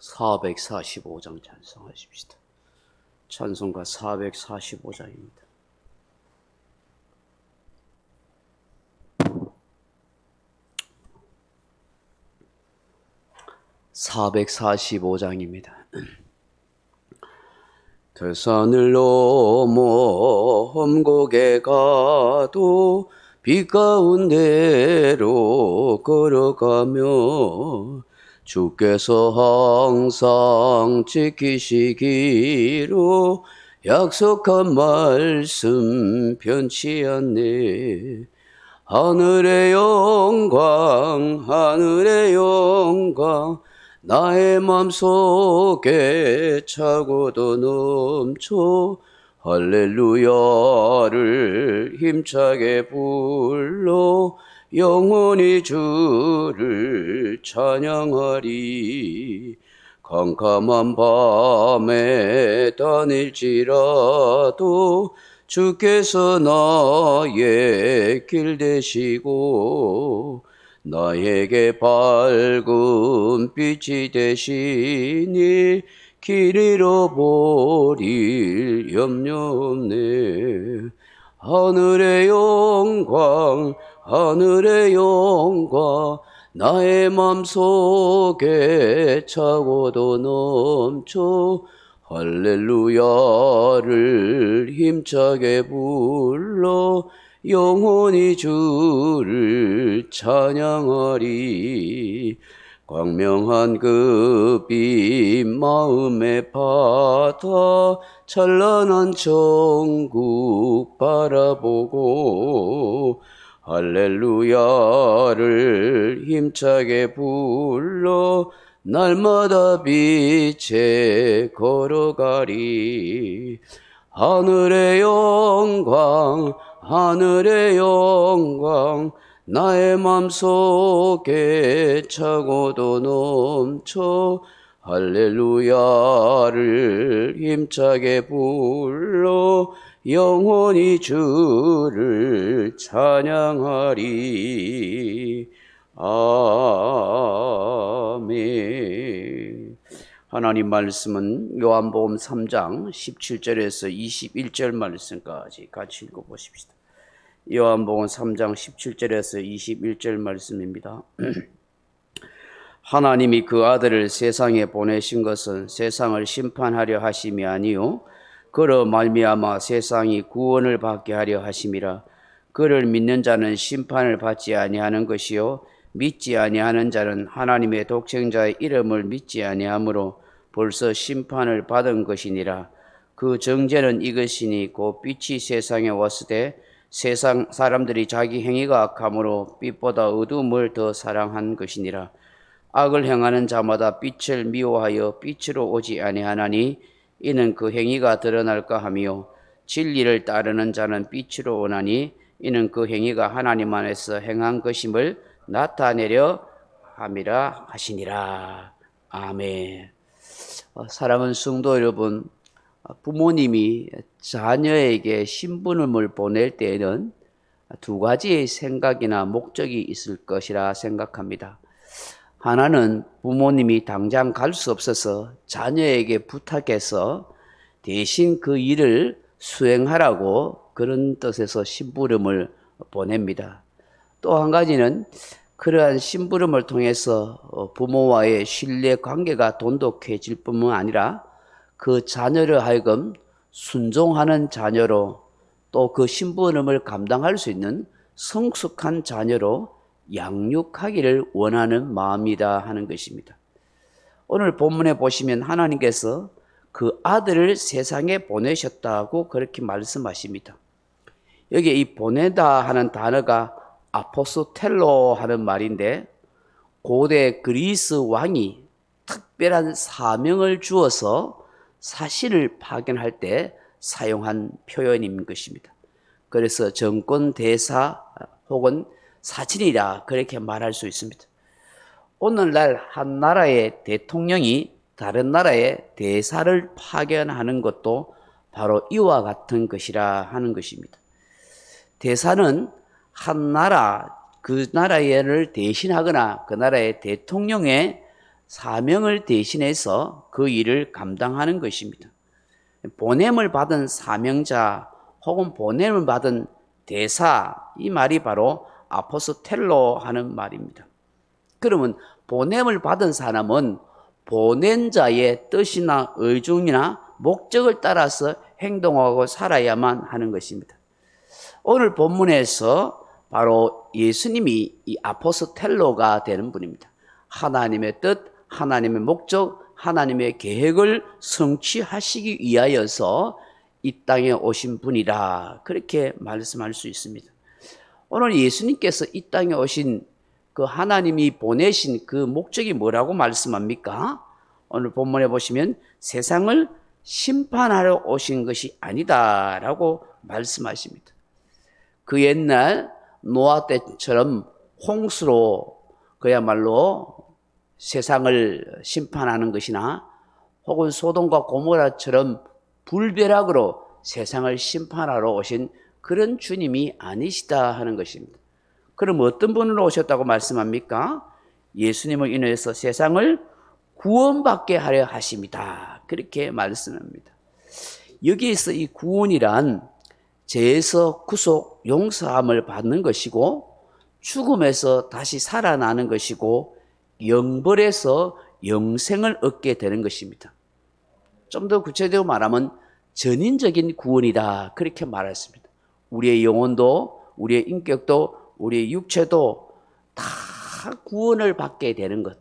445장 찬송하십시다. 찬송가 445장입니다. (445장입니다) 들산을 넘어 험곡에 가도 빛 가운데로 걸어가며 주께서 항상 지키시기로 약속한 말씀 변치 않네. 하늘의 영광 하늘의 영광 나의 맘속에 차고도 넘쳐 할렐루야를 힘차게 불러 영원히 주를 찬양하리. 캄캄한 밤에 다닐지라도 주께서 나의 길 되시고 나에게 밝은 빛이 되시니 길 잃어버릴 염려 없네. 하늘의 영광 하늘의 영광 나의 맘속에 차고도 넘쳐 할렐루야를 힘차게 불러 영원히 주를 찬양하리. 광명한 그 빛 마음에 받아 찬란한 천국 바라보고 할렐루야를 힘차게 불러 날마다 빛에 걸어가리. 하늘의 영광 하늘의 영광 나의 맘속에 차고도 넘쳐 할렐루야를 힘차게 불러 영원히 주를 찬양하리. 아멘. 하나님 말씀은 요한복음 3장 17절에서 21절 말씀까지 같이 읽어보십시다. 요한복음 3장 17절에서 21절 말씀입니다. 하나님이 그 아들을 세상에 보내신 것은 세상을 심판하려 하심이 아니요 그로 말미암아 세상이 구원을 받게 하려 하심이라. 그를 믿는 자는 심판을 받지 아니하는 것이요 믿지 아니하는 자는 하나님의 독생자의 이름을 믿지 아니하므로 벌써 심판을 받은 것이니라. 그 정죄는 이것이니 곧 빛이 세상에 왔을 때 세상 사람들이 자기 행위가 악함으로 빛보다 어두움을 더 사랑한 것이니라. 악을 행하는 자마다 빛을 미워하여 빛으로 오지 아니하나니 이는 그 행위가 드러날까 하며 진리를 따르는 자는 빛으로 오나니 이는 그 행위가 하나님 안에서 행한 것임을 나타내려 함이라 하시니라. 아멘. 사랑하는 성도 여러분, 부모님이 자녀에게 신부름을 보낼 때에는 두 가지의 생각이나 목적이 있을 것이라 생각합니다. 하나는 부모님이 당장 갈 수 없어서 자녀에게 부탁해서 대신 그 일을 수행하라고 그런 뜻에서 심부름을 보냅니다. 또 한 가지는 그러한 심부름을 통해서 부모와의 신뢰 관계가 돈독해질 뿐만 아니라 그 자녀를 하여금 순종하는 자녀로 또 그 심부름을 감당할 수 있는 성숙한 자녀로 양육하기를 원하는 마음이다 하는 것입니다. 오늘 본문에 보시면 하나님께서 그 아들을 세상에 보내셨다고 그렇게 말씀하십니다. 여기에 이 보내다 하는 단어가 아포스텔로 하는 말인데 고대 그리스 왕이 특별한 사명을 주어서 사실을 파견할 때 사용한 표현인 것입니다. 그래서 정권 대사 혹은 사진이라 그렇게 말할 수 있습니다. 오늘날 한 나라의 대통령이 다른 나라의 대사를 파견하는 것도 바로 이와 같은 것이라 하는 것입니다. 대사는 한 나라, 그 나라를 대신하거나 그 나라의 대통령의 사명을 대신해서 그 일을 감당하는 것입니다. 보냄을 받은 사명자 혹은 보냄을 받은 대사, 이 말이 바로 아포스텔로 하는 말입니다. 그러면 보냄을 받은 사람은 보낸 자의 뜻이나 의중이나 목적을 따라서 행동하고 살아야만 하는 것입니다. 오늘 본문에서 바로 예수님이 이 아포스텔로가 되는 분입니다. 하나님의 뜻, 하나님의 목적, 하나님의 계획을 성취하시기 위하여서 이 땅에 오신 분이라, 그렇게 말씀할 수 있습니다. 오늘 예수님께서 이 땅에 오신 그 하나님이 보내신 그 목적이 뭐라고 말씀합니까? 오늘 본문에 보시면 세상을 심판하러 오신 것이 아니다라고 말씀하십니다. 그 옛날 노아 때처럼 홍수로 그야말로 세상을 심판하는 것이나 혹은 소돔과 고모라처럼 불벼락으로 세상을 심판하러 오신 그런 주님이 아니시다 하는 것입니다. 그럼 어떤 분으로 오셨다고 말씀합니까? 예수님을 인해서 세상을 구원받게 하려 하심이다, 그렇게 말씀합니다. 여기에서 이 구원이란 죄에서 구속, 용서함을 받는 것이고 죽음에서 다시 살아나는 것이고 영벌에서 영생을 얻게 되는 것입니다. 좀 더 구체적으로 말하면 전인적인 구원이다, 그렇게 말했습니다. 우리의 영혼도, 우리의 인격도, 우리의 육체도 다 구원을 받게 되는 것.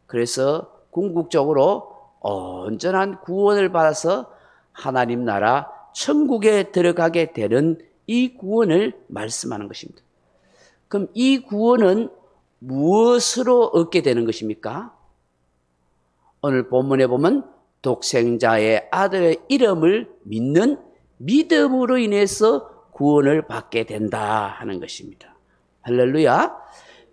그래서 궁극적으로 온전한 구원을 받아서 하나님 나라 천국에 들어가게 되는 이 구원을 말씀하는 것입니다. 그럼 이 구원은 무엇으로 얻게 되는 것입니까? 오늘 본문에 보면 독생자의 아들의 이름을 믿는 믿음으로 인해서 구원을 받게 된다 하는 것입니다. 할렐루야.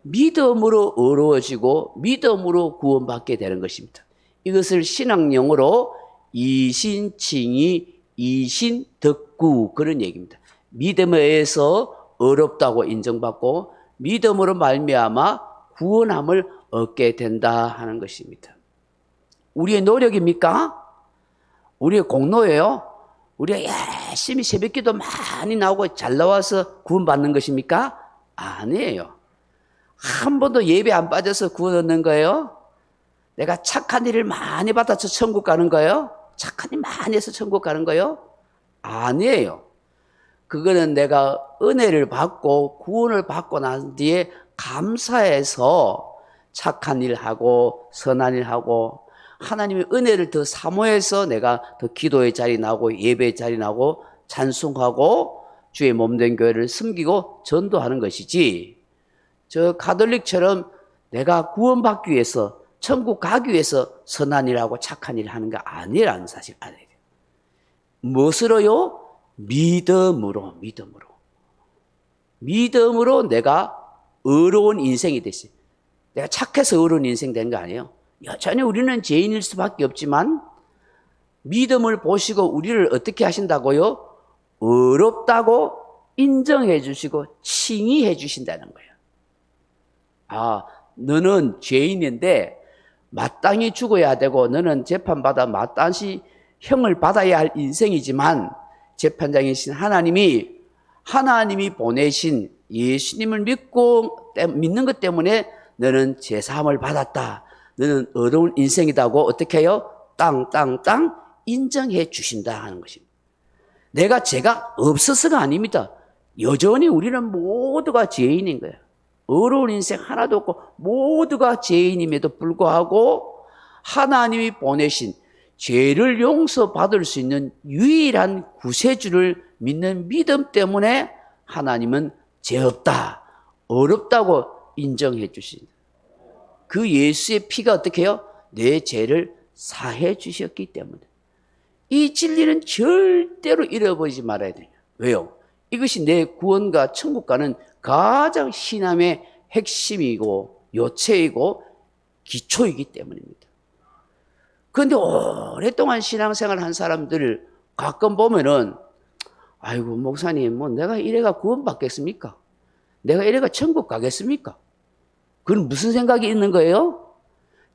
믿음으로 어려워지고 믿음으로 구원받게 되는 것입니다. 이것을 신학용어로 이신칭의 이신덕구, 그런 얘기입니다. 믿음에 의해서 어렵다고 인정받고 믿음으로 말미암아 구원함을 얻게 된다 하는 것입니다. 우리의 노력입니까? 우리의 공로예요? 우리가 열심히 새벽기도 많이 나오고 잘 나와서 구원받는 것입니까? 아니에요. 한 번도 예배 안 빠져서 구원 얻는 거예요? 내가 착한 일을 많이 받아서 천국 가는 거예요? 착한 일 많이 해서 천국 가는 거예요? 아니에요. 그거는 내가 은혜를 받고 구원을 받고 난 뒤에 감사해서 착한 일 하고 선한 일 하고 하나님의 은혜를 더 사모해서 내가 더 기도의 자리 나오고 예배의 자리 나오고 찬송하고 주의 몸된 교회를 섬기고 전도하는 것이지, 저 가톨릭처럼 내가 구원받기 위해서 천국 가기 위해서 선한 일하고 착한 일을 하는 거 아니라는 사실 알아야 돼요. 무엇으로요? 믿음으로. 믿음으로 내가 의로운 인생이 됐어요. 내가 착해서 의로운 인생 된 거 아니에요. 여전히 우리는 죄인일 수밖에 없지만 믿음을 보시고 우리를 어떻게 하신다고요? 의롭다고 인정해 주시고 칭의해 주신다는 거예요. 아, 너는 죄인인데 마땅히 죽어야 되고 너는 재판받아 마땅히 형을 받아야 할 인생이지만 재판장이신 하나님이 보내신 예수님을 믿는 것 때문에 너는 제사함을 받았다. 너는 어려운 인생이다고 어떻게 해요? 땅 인정해 주신다 하는 것입니다. 내가 죄가 없어서가 아닙니다. 여전히 우리는 모두가 죄인인 거예요. 어려운 인생 하나도 없고 모두가 죄인임에도 불구하고 하나님이 보내신 죄를 용서받을 수 있는 유일한 구세주를 믿는 믿음 때문에 하나님은 죄 없다, 어렵다고 인정해 주신다. 그 예수의 피가 어떻게 해요? 내 죄를 사해 주셨기 때문에. 이 진리는 절대로 잃어버리지 말아야 돼요. 왜요? 이것이 내 구원과 천국 가는 가장 신앙의 핵심이고 요체이고 기초이기 때문입니다. 그런데 오랫동안 신앙생활 한 사람들을 가끔 보면은, 아이고 목사님, 뭐 내가 이래가 구원받겠습니까? 내가 이래가 천국 가겠습니까? 그건 무슨 생각이 있는 거예요?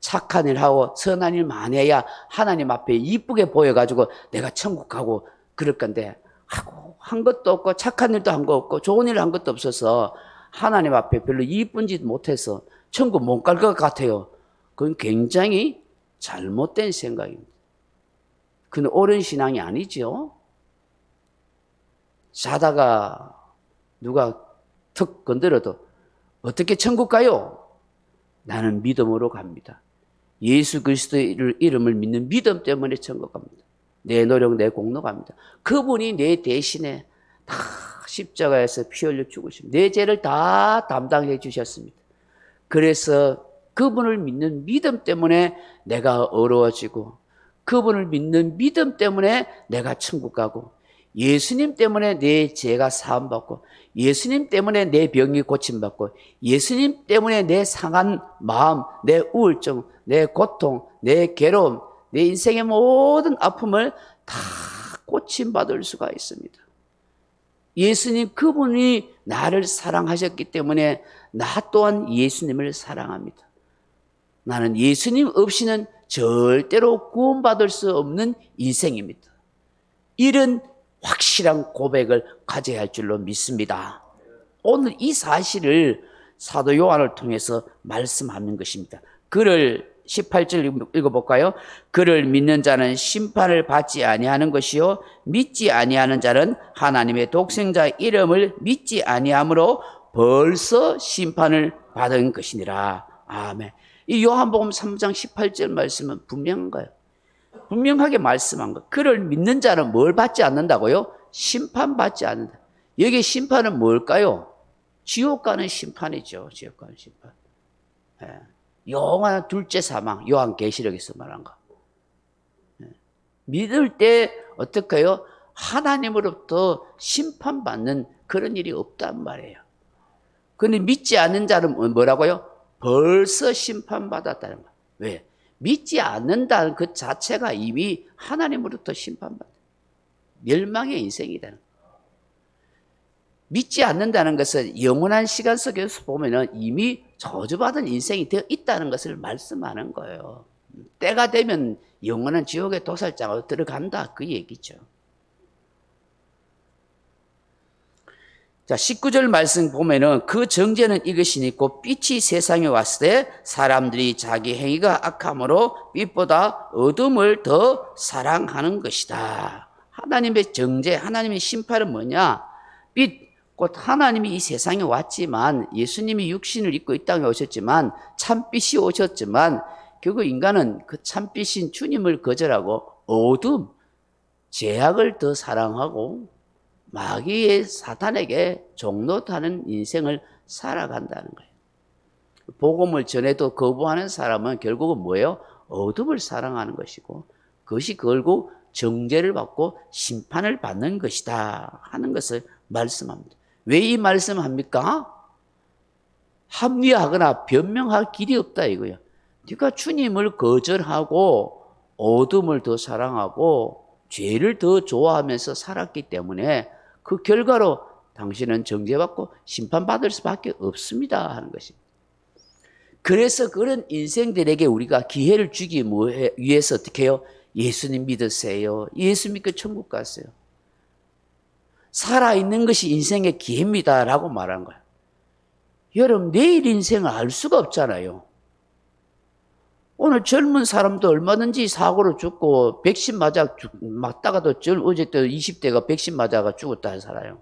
착한 일 하고 선한 일 많이 해야 하나님 앞에 이쁘게 보여가지고 내가 천국 가고 그럴 건데, 하고 한 것도 없고 착한 일도 한 거 없고 좋은 일 한 것도 없어서 하나님 앞에 별로 이쁜 짓 못해서 천국 못 갈 것 같아요. 그건 굉장히 잘못된 생각입니다. 그건 옳은 신앙이 아니죠. 자다가 누가 턱 건드려도 어떻게 천국 가요? 나는 믿음으로 갑니다. 예수 그리스도의 이름을 믿는 믿음 때문에 천국 갑니다. 내 노력, 내 공로 갑니다. 그분이 내 대신에 다 십자가에서 피 흘려 죽으십니다. 내 죄를 다 담당해 주셨습니다. 그래서 그분을 믿는 믿음 때문에 내가 어려워지고, 그분을 믿는 믿음 때문에 내가 천국 가고, 예수님 때문에 내 죄가 사함받고, 예수님 때문에 내 병이 고침받고, 예수님 때문에 내 상한 마음, 내 우울증, 내 고통, 내 괴로움, 내 인생의 모든 아픔을 다 고침받을 수가 있습니다. 예수님 그분이 나를 사랑하셨기 때문에 나 또한 예수님을 사랑합니다. 나는 예수님 없이는 절대로 구원받을 수 없는 인생입니다. 이런 확실한 고백을 가져야 할 줄로 믿습니다. 오늘 이 사실을 사도 요한을 통해서 말씀하는 것입니다. 그를 18절 읽어볼까요? 그를 믿는 자는 심판을 받지 아니하는 것이요 믿지 아니하는 자는 하나님의 독생자 이름을 믿지 아니하므로 벌써 심판을 받은 것이니라. 아멘. 이 요한복음 3장 18절 말씀은 분명한 거예요. 분명하게 말씀한 거. 그를 믿는 자는 뭘 받지 않는다고요? 심판받지 않는다. 여기 심판은 뭘까요? 지옥 가는 심판이죠. 지옥 가는 심판. 예. 영원한 둘째 사망, 요한계시록에서 말한 거. 예. 믿을 때 어떻게 해요? 하나님으로부터 심판받는 그런 일이 없단 말이에요. 그런데 믿지 않는 자는 뭐라고요? 벌써 심판받았다는 거예요. 왜? 믿지 않는다는 그 자체가 이미 하나님으로부터 심판받아. 멸망의 인생이다. 믿지 않는다는 것은 영원한 시간 속에서 보면은 이미 저주받은 인생이 되어 있다는 것을 말씀하는 거예요. 때가 되면 영원한 지옥의 도살장으로 들어간다. 그 얘기죠. 자, 19절 말씀 보면은 그 정죄는 이것이니 곧 빛이 세상에 왔을 때 사람들이 자기 행위가 악함으로 빛보다 어둠을 더 사랑하는 것이다. 하나님의 정죄, 하나님의 심판은 뭐냐? 빛, 곧 하나님이 이 세상에 왔지만, 예수님이 육신을 입고 이 땅에 오셨지만, 참빛이 오셨지만, 결국 인간은 그 참빛인 주님을 거절하고 어둠, 죄악을 더 사랑하고 마귀의 사탄에게 종노하는 인생을 살아간다는 거예요. 복음을 전해도 거부하는 사람은 결국은 뭐예요? 어둠을 사랑하는 것이고, 그것이 결국 정죄를 받고 심판을 받는 것이다 하는 것을 말씀합니다. 왜 이 말씀을 합니까? 합리화하거나 변명할 길이 없다 이거예요. 네가 주님을 거절하고 어둠을 더 사랑하고 죄를 더 좋아하면서 살았기 때문에 그 결과로 당신은 정죄받고 심판받을 수밖에 없습니다 하는 것입니다. 그래서 그런 인생들에게 우리가 기회를 주기 위해서 어떻게 해요? 예수님 믿으세요. 예수 믿고 천국 가세요. 살아있는 것이 인생의 기회입니다라고 말한 거예요. 여러분, 내일 인생을 알 수가 없잖아요. 오늘 젊은 사람도 얼마든지 사고로 죽고 백신 맞다가도 어제 또 20대가 백신 맞아가 죽었다 살아요.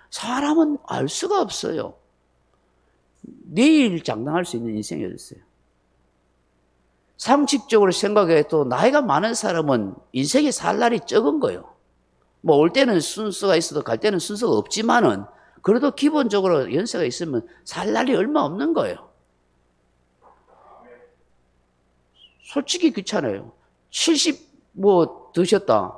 사람은 알 수가 없어요. 내일 장담할 수 있는 인생이 어디 있어요? 상식적으로 생각해도 나이가 많은 사람은 인생에 살 날이 적은 거예요. 뭐 올 때는 순서가 있어도 갈 때는 순서가 없지만은 그래도 기본적으로 연세가 있으면 살 날이 얼마 없는 거예요. 솔직히 귀찮아요. 70 뭐 드셨다.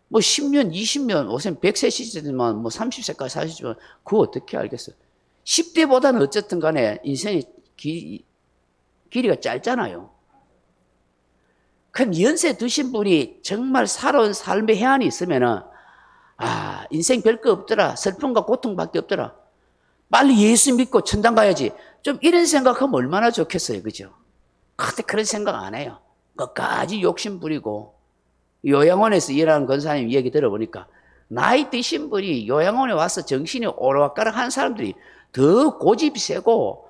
뭐 10년, 20년, 요새 100세시지만 뭐 30세까지 사시지만 그거 어떻게 알겠어요? 10대보다는 어쨌든 간에 인생의 길이가 짧잖아요. 그럼 연세 드신 분이 정말 살아온 삶의 해안이 있으면은, 아, 인생 별거 없더라. 슬픔과 고통밖에 없더라. 빨리 예수 믿고 천당 가야지. 좀 이런 생각하면 얼마나 좋겠어요. 그죠? 그때 그런 생각 안 해요. 끝까지 욕심 부리고 요양원에서 일하는 권사님 얘기 들어보니까 나이 드신 분이 요양원에 와서 정신이 오락가락 한 사람들이 더 고집이 세고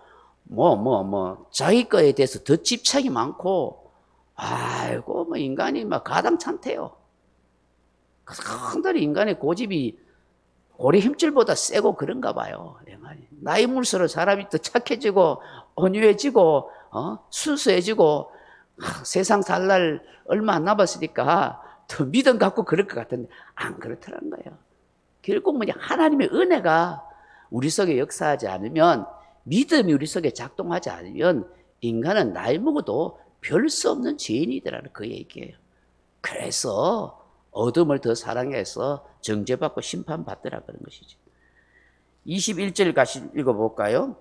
자기 거에 대해서 더 집착이 많고 아이고 뭐 인간이 막 가당찮대요. 상당히 인간의 고집이 고래 힘줄보다 세고 그런가 봐요. 나이 물수록 사람이 더 착해지고 온유해지고 순수해지고 세상 살 날 얼마 안 남았으니까 더 믿음 갖고 그럴 것 같은데 안 그렇더라는 거예요. 결국 뭐냐 하나님의 은혜가 우리 속에 역사하지 않으면 믿음이 우리 속에 작동하지 않으면 인간은 나이 먹어도 별 수 없는 죄인이더라는 그 얘기예요. 그래서 어둠을 더 사랑해서 정죄받고 심판받더라 그런 것이죠. 21절 같이 읽어볼까요?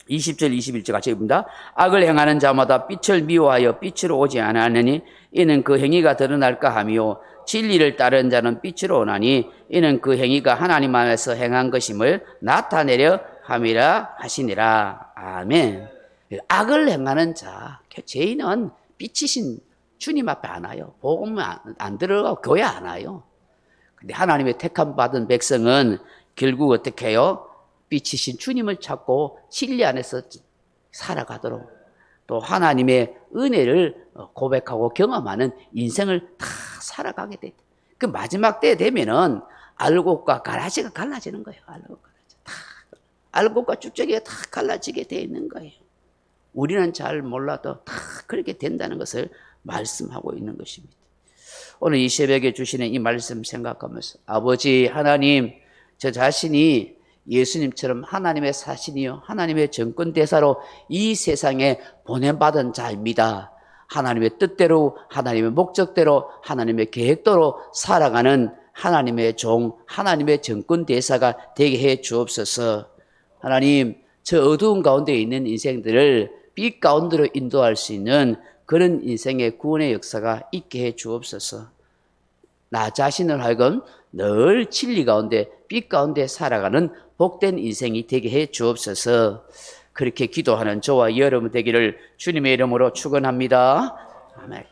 20절 21절 같이 읽습니다. 악을 행하는 자마다 빛을 미워하여 빛으로 오지 않았느니 이는 그 행위가 드러날까 하며 진리를 따르는 자는 빛으로 오나니 이는 그 행위가 하나님 안에서 행한 것임을 나타내려 함이라 하시니라. 아멘. 악을 행하는 자, 죄인은 빛이신 주님 앞에 안 와요. 복음 안 들어가고 교회 안 와요. 근데 하나님의 택함 받은 백성은 결국 어떻게 해요? 빛이신 주님을 찾고 진리 안에서 살아가도록 또 하나님의 은혜를 고백하고 경험하는 인생을 다 살아가게 돼. 그 마지막 때 되면은 알곡과 가라지가 갈라지는 거예요. 알곡과 쭉저기가 다 갈라지게 돼 있는 거예요. 우리는 잘 몰라도 다 그렇게 된다는 것을 말씀하고 있는 것입니다. 오늘 이 새벽에 주시는 이 말씀 생각하면서 아버지 하나님, 저 자신이 예수님처럼 하나님의 사신이요 하나님의 정권대사로 이 세상에 보냄받은 자입니다. 하나님의 뜻대로 하나님의 목적대로 하나님의 계획대로 살아가는 하나님의 종, 하나님의 정권대사가 되게 해 주옵소서. 하나님, 저 어두운 가운데 있는 인생들을 빛 가운데로 인도할 수 있는 그런 인생의 구원의 역사가 있게 해 주옵소서. 나 자신을 하여금 늘 진리 가운데 빛 가운데 살아가는 복된 인생이 되게 해 주옵소서. 그렇게 기도하는 저와 여러분 되기를 주님의 이름으로 축원합니다. 아멘.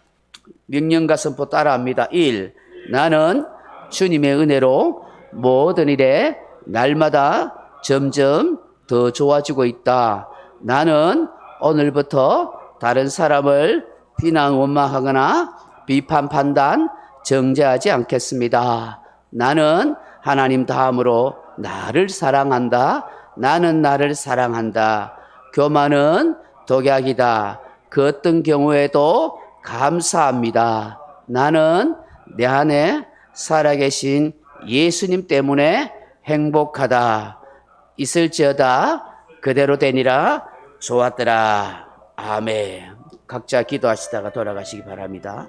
명령과 선포 따라합니다. 1. 나는 주님의 은혜로 모든 일에 날마다 점점 더 좋아지고 있다. 나는 오늘부터 다른 사람을 비난 원망하거나 비판 판단 정죄하지 않겠습니다. 나는 하나님 다음으로 나를 사랑한다. 나는 나를 사랑한다. 교만은 독약이다. 그 어떤 경우에도 감사합니다. 나는 내 안에 살아계신 예수님 때문에 행복하다. 있을지어다 그대로 되니라. 좋았더라. 아멘. 각자 기도하시다가 돌아가시기 바랍니다.